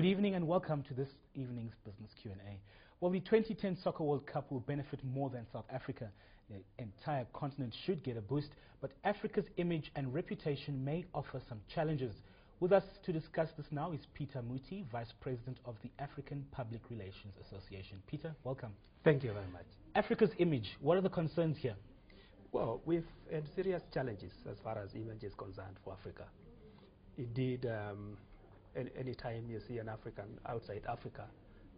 Good evening and welcome to this evening's Business Q&A. Well, the 2010 Soccer World Cup will benefit more than South Africa. The entire continent should get a boost, but Africa's image and reputation may offer some challenges. With us to discuss this now is Peter Mutie, Vice President of the African Public Relations Association. Peter, welcome. Thank you very much. Africa's image, what are the concerns here? Well, we've had serious challenges as far as image is concerned for Africa. Indeed, any time you see an African outside Africa,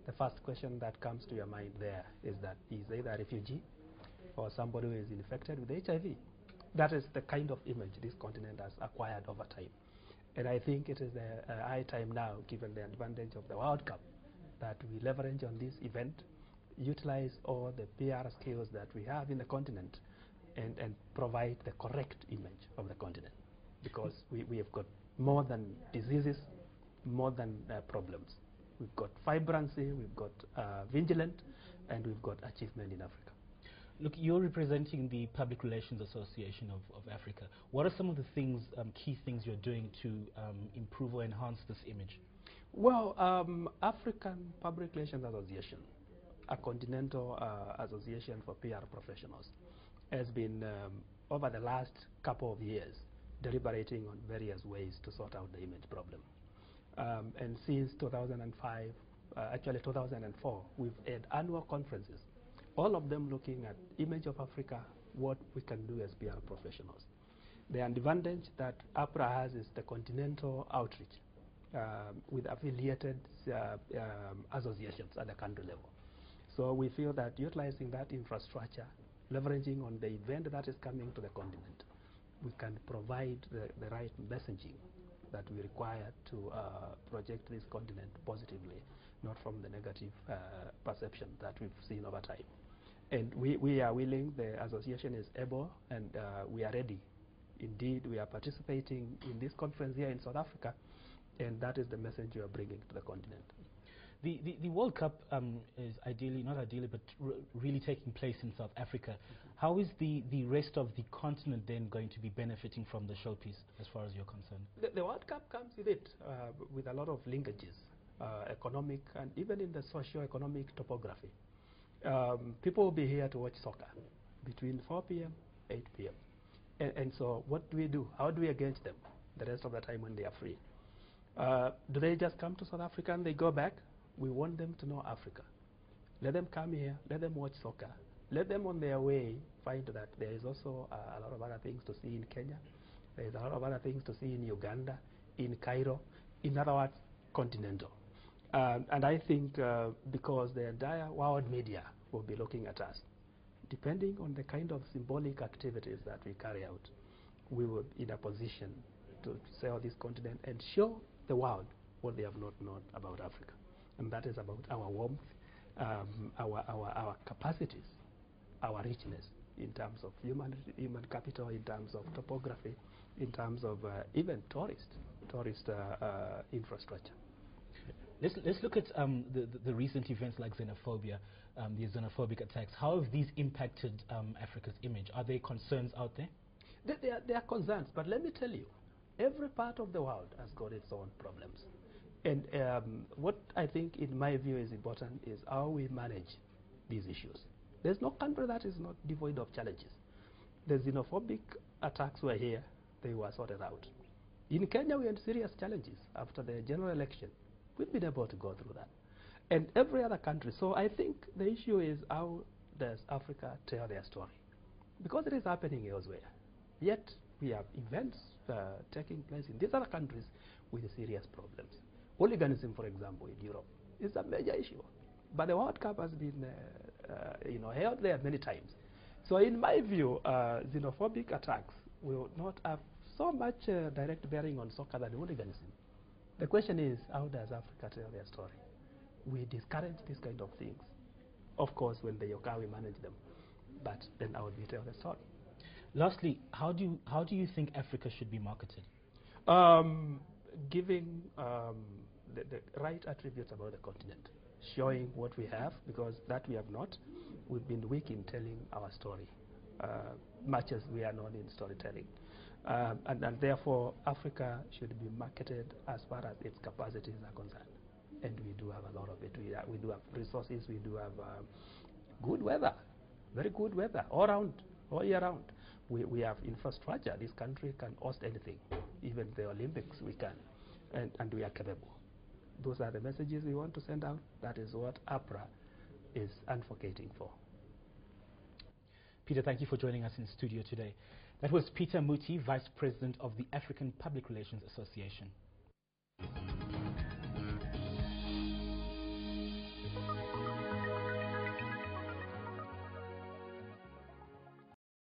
the first question that comes to your mind there is that he's either a refugee or somebody who is infected with HIV. That is the kind of image this continent has acquired over time. And I think it is the high time now, given the advantage of the World Cup, that we leverage on this event, utilize all the PR skills that we have in the continent, and provide the correct image of the continent. Because we have got more than diseases, more than problems. We've got vibrancy, we've got vigilance, and we've got achievement in Africa. Look, you're representing the Public Relations Association of Africa. What are some of the things, key things you're doing to improve or enhance this image? Well, African Public Relations Association, a continental association for PR professionals, has been, over the last couple of years, deliberating on various ways to sort out the image problem. And since 2005, actually 2004, we've had annual conferences, all of them looking at image of Africa, what we can do as PR professionals. The advantage that APRA has is the continental outreach with affiliated associations at the country level. So we feel that utilizing that infrastructure, leveraging on the event that is coming to the continent, we can provide the right messaging that we require to project this continent positively, not from the negative perception that we've seen over time. And we are willing, the association is able, and we are ready. Indeed, we are participating in this conference here in South Africa, and that is the message we are bringing to the continent. The World Cup is ideally, not ideally, but really taking place in South Africa. How is the rest of the continent then going to be benefiting from the showpiece, as far as you're concerned? The World Cup comes with it, with a lot of linkages, economic and even in the socio-economic topography. People will be here to watch soccer between 4 p.m., 8 p.m. And so what do we do? How do we engage them the rest of the time when they are free? Do they just come to South Africa and they go back? We want them to know Africa. Let them come here, let them watch soccer. Let them on their way find that there is also a lot of other things to see in Kenya. There is a lot of other things to see in Uganda, in Cairo, in other words, continental. And I think because the entire world media will be looking at us, depending on the kind of symbolic activities that we carry out, we will be in a position to sell this continent and show the world what they have not known about Africa. And that is about our warmth, our capacities, our richness in terms of human capital, in terms of topography, in terms of even tourist infrastructure. Let's look at the recent events like xenophobia, the xenophobic attacks. How have these impacted Africa's image? Are there concerns out there? There are concerns, but let me tell you, every part of the world has got its own problems. And what I think, in my view, is important is how we manage these issues. There's no country that is not devoid of challenges. The xenophobic attacks were here, they were sorted out. In Kenya, we had serious challenges after the general election. We've been able to go through that. And every other country. So I think the issue is, how does Africa tell their story? Because it is happening elsewhere. Yet we have events taking place in these other countries with serious problems. Hooliganism, for example, in Europe is a major issue. But the World Cup has been held there many times. So in my view, xenophobic attacks will not have so much direct bearing on soccer than hooliganism. The question is, how does Africa tell their story? We discourage these kind of things. Of course, when they occur, we manage them. But then how do we tell the story? Lastly, how do you think Africa should be marketed? Giving the right attributes about the continent, showing what we have, because that we have not. We've been weak in telling our story, much as we are known in storytelling. And therefore, Africa should be marketed as far as its capacities are concerned. and we do have a lot of it. We do have resources, we do have good weather, very good weather, all year round. We have infrastructure. This country can host anything, even the Olympics we can, and we are capable. Those are the messages we want to send out. That is what APRA is advocating for. Peter, thank you for joining us in studio today. That was Peter Mutie, Vice President of the African Public Relations Association.